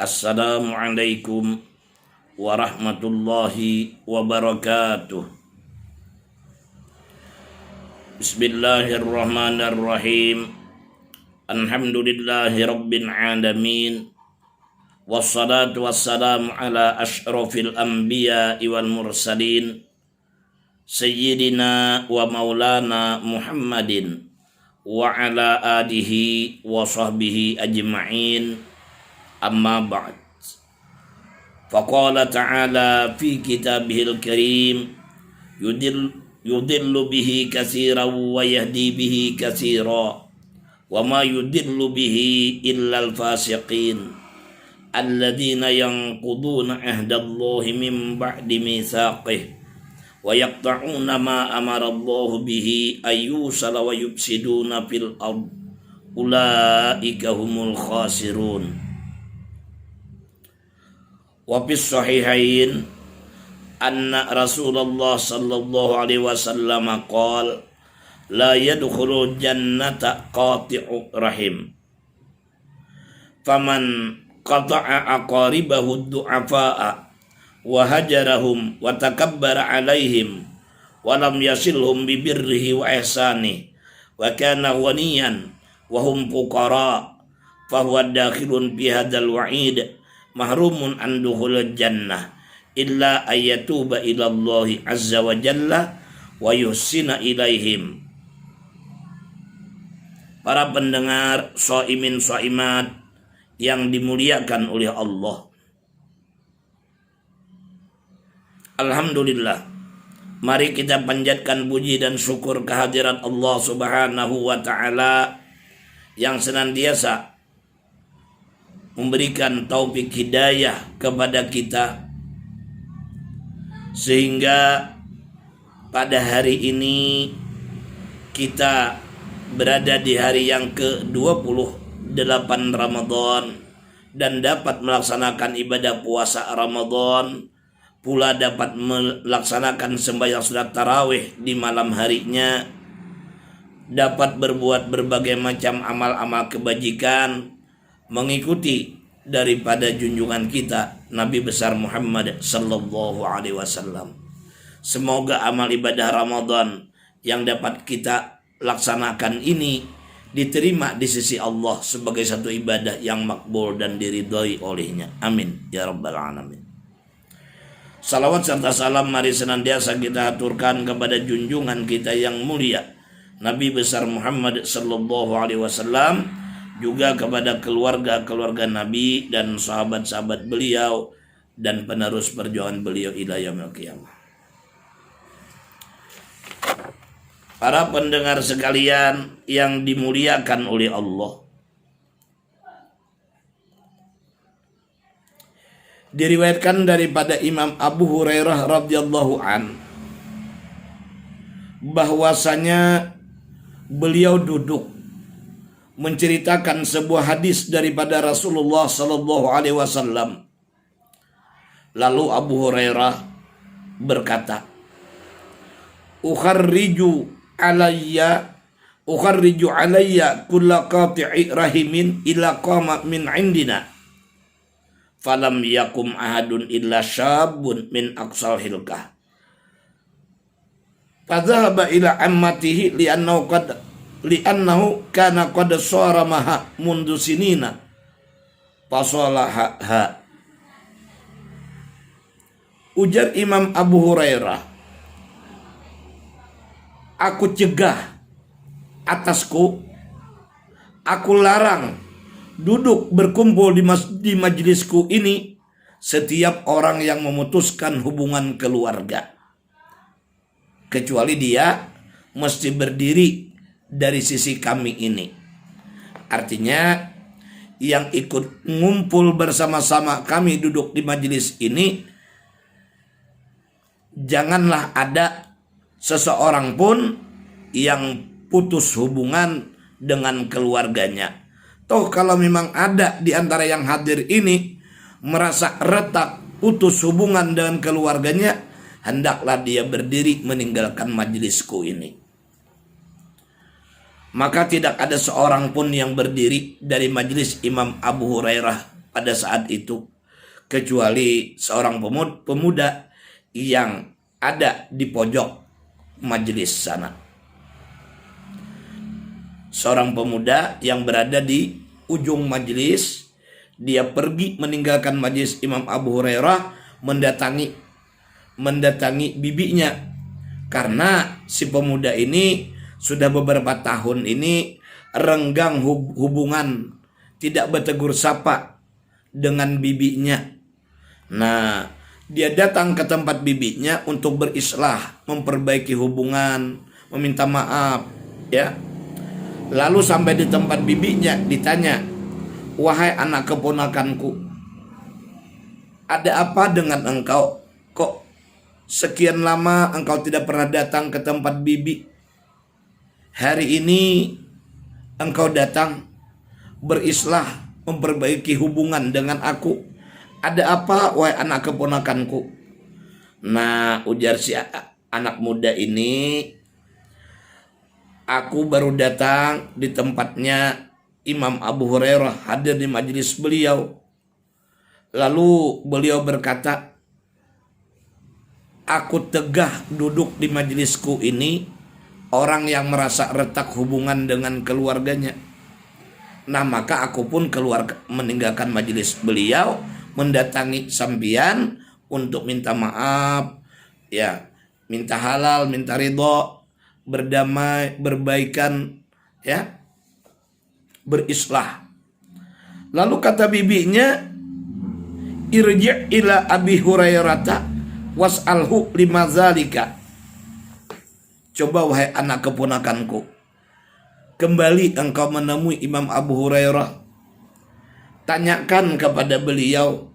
Assalamualaikum warahmatullahi wabarakatuh. Bismillahirrahmanirrahim. Alhamdulillahi rabbil alamin. Wassalatu wassalamu ala asyrafil anbiya'i wal mursalin Sayyidina wa maulana Muhammadin wa ala alihi wa sahbihi ajma'in. Amma ba'd. Faqala ta'ala fi kitabihil karim yudillu bihi katsiran wa yahdi bihi katsiran wa ma yudillu bihi illa al-fasiqin alladzina yanquduna ahdallahi min ba'di mitsaqih wa yaqta'una ma amara Allahu bihi ayyusala wa yufsiduna fil ard ulaika humul khasirun. Wa fis sahihain anna Rasulullah sallallahu alaihi wasallam qala la yadkhulul jannata qati'u rahim faman qata'a aqaribahu du'afa'a wa hajarahum wa takabbara alaihim wa lam yasilhum bi birrihi wa ihsanihi wa kana ghaniyan wa hum fuqara fa huwa dakhilun fi hadzal wa'id mahrumun an dukhulil jannah illa ayatuba ila Allah azza wa jalla wa yuhsina ilaihim. Para pendengar shaimin shaimat yang dimuliakan oleh Allah, alhamdulillah, mari kita panjatkan puji dan syukur kehadirat Allah subhanahu wa ta'ala yang senantiasa memberikan taufik hidayah kepada kita, sehingga pada hari ini kita berada di hari yang ke-28 Ramadan dan dapat melaksanakan ibadah puasa Ramadan, pula dapat melaksanakan sembahyang salat tarawih di malam harinya, dapat berbuat berbagai macam amal-amal kebajikan mengikuti daripada junjungan kita Nabi besar Muhammad sallallahu alaihi wasallam. Semoga amal ibadah Ramadan yang dapat kita laksanakan ini diterima di sisi Allah sebagai satu ibadah yang makbul dan diridhoi olehnya. Amin ya rabbal alamin. Salawat serta salam mari senantiasa kita aturkan kepada junjungan kita yang mulia Nabi besar Muhammad sallallahu alaihi wasallam, juga kepada keluarga-keluarga Nabi dan sahabat-sahabat beliau dan penerus perjuangan beliau ila yaumil qiyamah. Para pendengar sekalian yang dimuliakan oleh Allah, diriwayatkan daripada Imam Abu Hurairah radhiyallahu an bahwasanya beliau duduk menceritakan sebuah hadis daripada Rasulullah sallallahu alaihi wasallam. Lalu Abu Hurairah berkata, ukharriju alayya kulla qati'i rahimin ila qama min indina falam yakum ahadun illa syabun min aqsal hilkah fadhahaba ila ammatihi li'annahu kana qad saramaha mundu sinina fasalaha. Ujar Imam Abu Hurairah, aku cegah atasku, aku larang duduk berkumpul di majelisku ini setiap orang yang memutuskan hubungan keluarga, kecuali dia mesti berdiri dari sisi kami ini. Artinya yang ikut ngumpul bersama-sama kami duduk di majelis ini, janganlah ada seseorang pun yang putus hubungan dengan keluarganya. Toh kalau memang ada di antara yang hadir ini merasa retak putus hubungan dengan keluarganya, hendaklah dia berdiri meninggalkan majelisku ini. Maka tidak ada seorang pun yang berdiri dari majelis Imam Abu Hurairah pada saat itu, kecuali seorang pemuda yang ada di pojok majelis sana. Seorang pemuda yang berada di ujung majelis, dia pergi meninggalkan majelis Imam Abu Hurairah, mendatangi bibinya, karena si pemuda ini sudah beberapa tahun ini renggang hubungan, tidak bertegur sapa dengan bibinya. Nah, dia datang ke tempat bibinya untuk berislah, memperbaiki hubungan, meminta maaf, ya. Lalu sampai di tempat bibinya ditanya, "Wahai anak keponakanku, ada apa dengan engkau? Kok sekian lama engkau tidak pernah datang ke tempat bibi? Hari ini engkau datang berislah, memperbaiki hubungan dengan aku. Ada apa, wahai anak keponakanku?" Nah, ujar si anak muda ini, "Aku baru datang di tempatnya Imam Abu Hurairah, hadir di majelis beliau. Lalu beliau berkata, aku tegah duduk di majelisku ini orang yang merasa retak hubungan dengan keluarganya. Nah, maka aku pun keluar meninggalkan majelis beliau, mendatangi sampean untuk minta maaf, ya, minta halal, minta ridho, berdamai, berbaikan, ya, berislah." Lalu kata bibinya, "Irji' ila Abi Hurairata was'alhu lima zalika." Coba wahai anak keponakanku, kembali engkau menemui Imam Abu Hurairah, tanyakan kepada beliau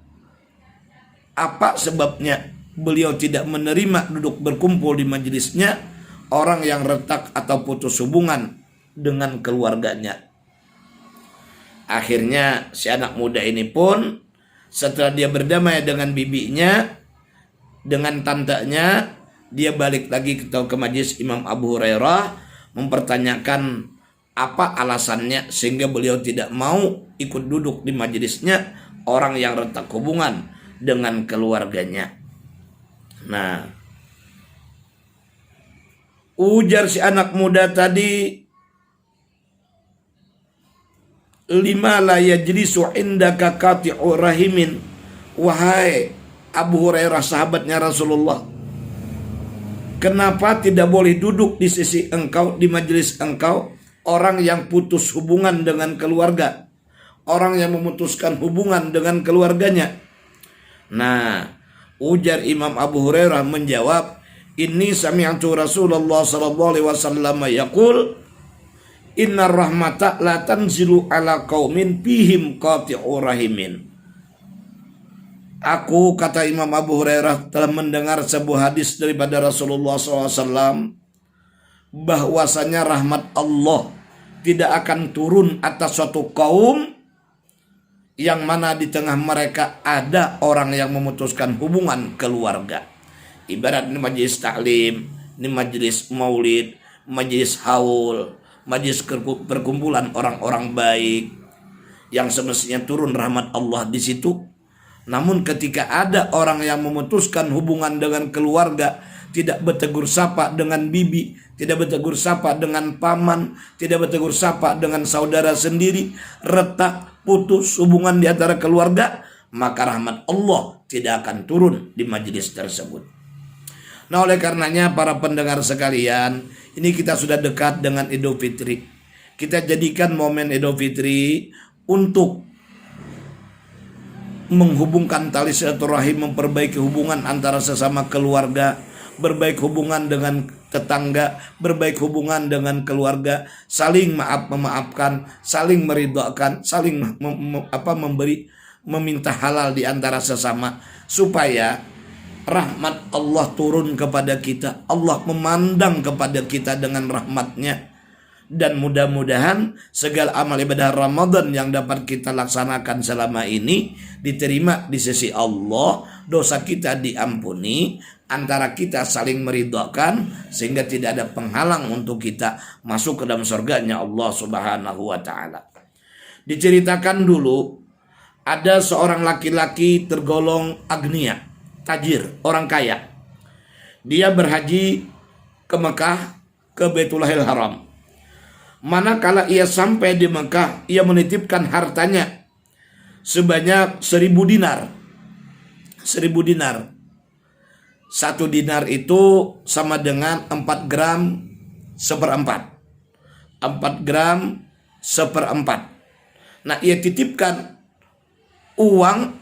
apa sebabnya beliau tidak menerima duduk berkumpul di majelisnya orang yang retak atau putus hubungan dengan keluarganya. Akhirnya si anak muda ini pun setelah dia berdamai dengan bibinya, dengan tantenya, dia balik lagi ke majelis Imam Abu Hurairah, mempertanyakan apa alasannya sehingga beliau tidak mau ikut duduk di majelisnya orang yang retak hubungan dengan keluarganya. Nah, ujar si anak muda tadi, "Lima la yajlisu indaka qati'u rahimin." Wahai Abu Hurairah, sahabatnya Rasulullah, kenapa tidak boleh duduk di sisi engkau, di majelis engkau, orang yang putus hubungan dengan keluarga, orang yang memutuskan hubungan dengan keluarganya? Nah, ujar Imam Abu Hurairah menjawab, "Inni sami'tu Rasulullah sallallahu alaihi wasallam yaqul, inna rahmata la tanzilu ala qaumin fihim qati'u rahimin." Aku, kata Imam Abu Hurairah, telah mendengar sebuah hadis daripada Rasulullah SAW, bahwasanya rahmat Allah tidak akan turun atas suatu kaum yang mana di tengah mereka ada orang yang memutuskan hubungan keluarga. Ibarat ini majelis taklim, ini majelis maulid, majelis haul, majelis perkumpulan orang-orang baik yang semestinya turun rahmat Allah di situ. Namun ketika ada orang yang memutuskan hubungan dengan keluarga, tidak bertegur sapa dengan bibi, tidak bertegur sapa dengan paman, tidak bertegur sapa dengan saudara sendiri, retak, putus hubungan di antara keluarga, maka rahmat Allah tidak akan turun di majelis tersebut. Nah, oleh karenanya para pendengar sekalian, ini kita sudah dekat dengan Idul Fitri. Kita jadikan momen Idul Fitri untuk menghubungkan tali silaturahim, memperbaiki hubungan antara sesama keluarga, berbaik hubungan dengan tetangga, berbaik hubungan dengan keluarga, saling memaafkan, saling meridhokan, saling memberi, meminta halal di antara sesama, supaya rahmat Allah turun kepada kita, Allah memandang kepada kita dengan rahmatnya. Dan mudah-mudahan segala amal ibadah Ramadan yang dapat kita laksanakan selama ini diterima di sisi Allah, dosa kita diampuni, antara kita saling meridhokan sehingga tidak ada penghalang untuk kita masuk ke dalam surganya Allah Subhanahu wa taala. Diceritakan dulu ada seorang laki-laki tergolong agnia, tajir, orang kaya. Dia berhaji ke Mekah, ke Baitullahil Haram. Manakala ia sampai di Mekah, ia menitipkan hartanya sebanyak 1.000 dinar. 1.000 dinar. 1 dinar itu sama dengan 4 gram seperempat. 4 gram seperempat. Nah, ia titipkan uang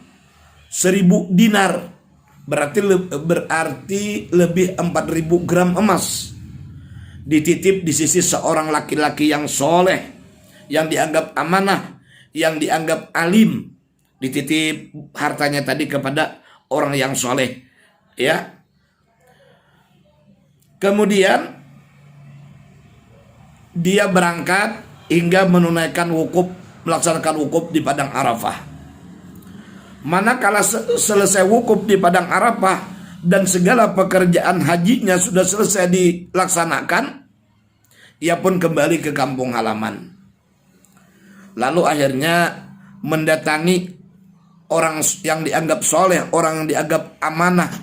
1.000 dinar. Berarti lebih 4.000 gram emas. Dititip di sisi seorang laki-laki yang soleh, yang dianggap amanah, yang dianggap alim. Dititip hartanya tadi kepada orang yang soleh, ya. Kemudian dia berangkat hingga menunaikan wukuf, melaksanakan wukuf di padang Arafah. Manakala selesai wukuf di padang Arafah dan segala pekerjaan hajinya sudah selesai dilaksanakan, ia pun kembali ke kampung halaman. Lalu akhirnya mendatangi orang yang dianggap soleh, orang yang dianggap amanah,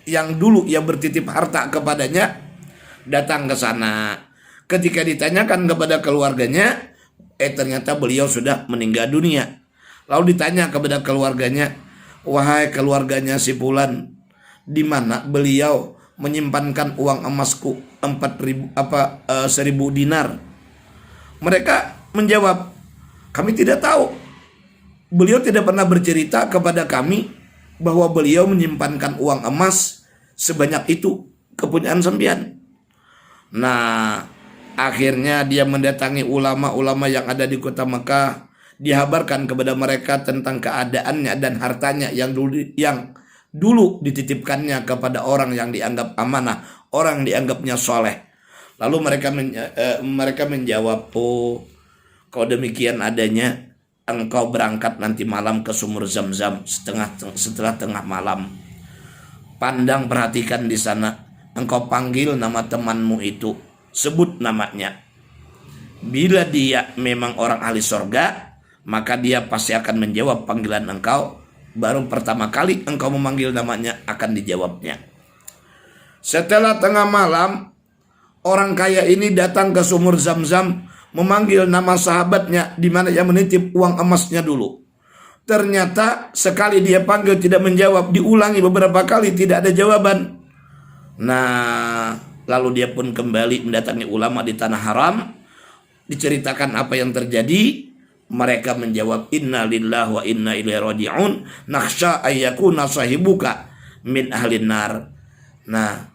yang dulu ia bertitip harta kepadanya, datang ke sana. Ketika ditanyakan kepada keluarganya, ternyata beliau sudah meninggal dunia. Lalu ditanya kepada keluarganya, wahai keluarganya si Fulan, di mana beliau menyimpankan uang emasku 1.000 dinar? Mereka menjawab, kami tidak tahu. Beliau tidak pernah bercerita kepada kami bahwa beliau menyimpankan uang emas sebanyak itu kepunyaan sempian. Nah, akhirnya dia mendatangi ulama-ulama yang ada di kota Mekah. Dihabarkan kepada mereka tentang keadaannya dan hartanya yang dulu dititipkannya kepada orang yang dianggap amanah, orang yang dianggapnya soleh. Lalu mereka menjawab, oh, kalau demikian adanya, engkau berangkat nanti malam ke sumur Zam-Zam setelah tengah malam. Pandang, perhatikan di sana. Engkau panggil nama temanmu itu, sebut namanya. Bila dia memang orang ahli sorga, maka dia pasti akan menjawab panggilan engkau. Baru pertama kali engkau memanggil namanya akan dijawabnya. Setelah tengah malam, orang kaya ini datang ke sumur Zam-Zam, memanggil nama sahabatnya di mana ia menitip uang emasnya dulu. Ternyata sekali dia panggil tidak menjawab, diulangi beberapa kali tidak ada jawaban. Nah, lalu dia pun kembali mendatangi ulama di tanah haram, diceritakan apa yang terjadi. Mereka menjawab, inna lillahi wa inna ilaihi raji'un, nakhsha ayyakuna sahibuka min ahlin nar. Nah,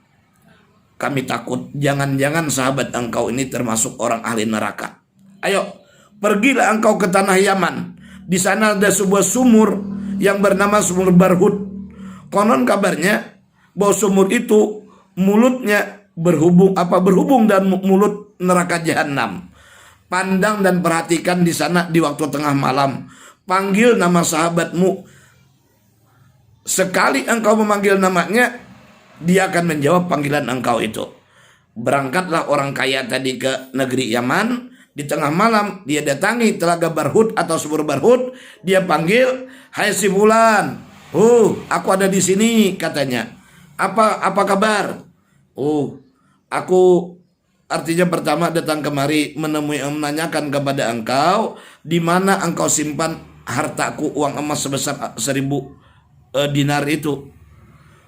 kami takut jangan-jangan sahabat engkau ini termasuk orang ahli neraka. Ayo, pergilah engkau ke tanah Yaman. Di sana ada sebuah sumur yang bernama Sumur Barhud. Konon kabarnya bahwa sumur itu mulutnya berhubung dan mulut neraka jahanam. Pandang dan perhatikan di sana di waktu tengah malam. Panggil nama sahabatmu. Sekali engkau memanggil namanya, dia akan menjawab panggilan engkau itu. Berangkatlah orang kaya tadi ke negeri Yaman. Di tengah malam dia datangi telaga Barhud atau sumur Barhud. Dia panggil, hai si Fulan. Aku ada di sini, katanya. Apa kabar? Aku artinya pertama datang kemari menanyakan kepada engkau di mana engkau simpan hartaku, uang emas sebesar 1.000 dinar itu.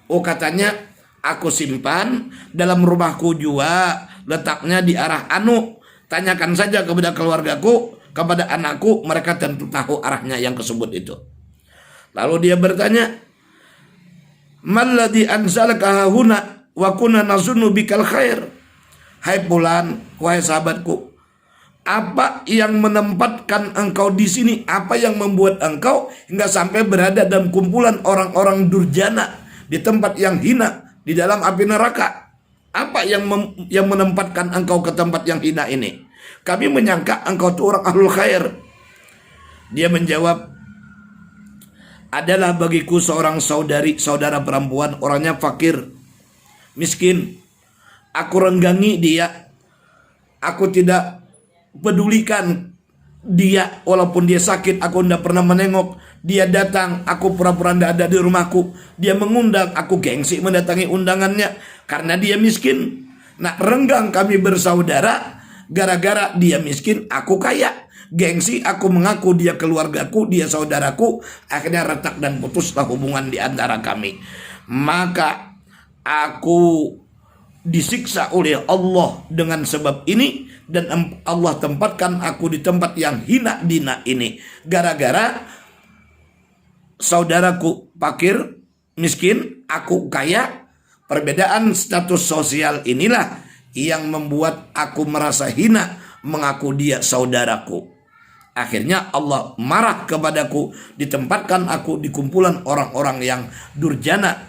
Katanya aku simpan dalam rumahku jua, letaknya di arah anu. Tanyakan saja kepada keluargaku, kepada anakku, mereka tentu tahu arahnya yang tersebut itu. Lalu dia bertanya, malladzi anzalaka huna wa kunna nazunnu bikal khair. Hai Fulan, wahai sahabatku, apa yang menempatkan engkau di sini? Apa yang membuat engkau hingga sampai berada dalam kumpulan orang-orang durjana, di tempat yang hina, di dalam api neraka? Apa yang menempatkan engkau ke tempat yang hina ini? Kami menyangka engkau itu orang ahlul khair. Dia menjawab, adalah bagiku seorang saudara perempuan, orangnya fakir, miskin. Aku renggangi dia. Aku tidak pedulikan dia. Walaupun dia sakit, aku tidak pernah menengok. Dia datang, aku pura-pura tidak ada di rumahku. Dia mengundang, aku gengsi mendatangi undangannya karena dia miskin. Nak renggang kami bersaudara gara-gara dia miskin, aku kaya. Gengsi, aku mengaku dia keluargaku, dia saudaraku. Akhirnya retak dan putuslah hubungan di antara kami. Maka aku disiksa oleh Allah dengan sebab ini, dan Allah tempatkan aku di tempat yang hina dina ini gara-gara saudaraku fakir miskin, aku kaya. Perbedaan status sosial inilah yang membuat aku merasa hina mengaku dia saudaraku. Akhirnya Allah marah kepadaku, ditempatkan aku di kumpulan orang-orang yang durjana,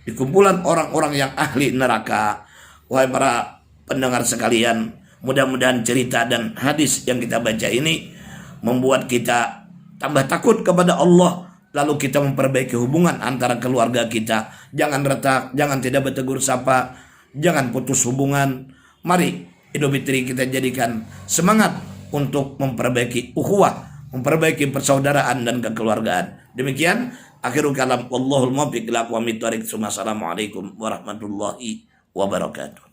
di kumpulan orang-orang yang ahli neraka. Wahai para pendengar sekalian, mudah-mudahan cerita dan hadis yang kita baca ini membuat kita tambah takut kepada Allah. Lalu kita memperbaiki hubungan antara keluarga kita. Jangan retak, jangan tidak bertegur sapa, jangan putus hubungan. Mari Idul Fitri kita jadikan semangat untuk memperbaiki ukhuwah, memperbaiki persaudaraan dan kekeluargaan. Demikian akhirul kalam, wallahul muwaffiq ila aqwamit thoriq. Assalamualaikum warahmatullahi wabarakatuh.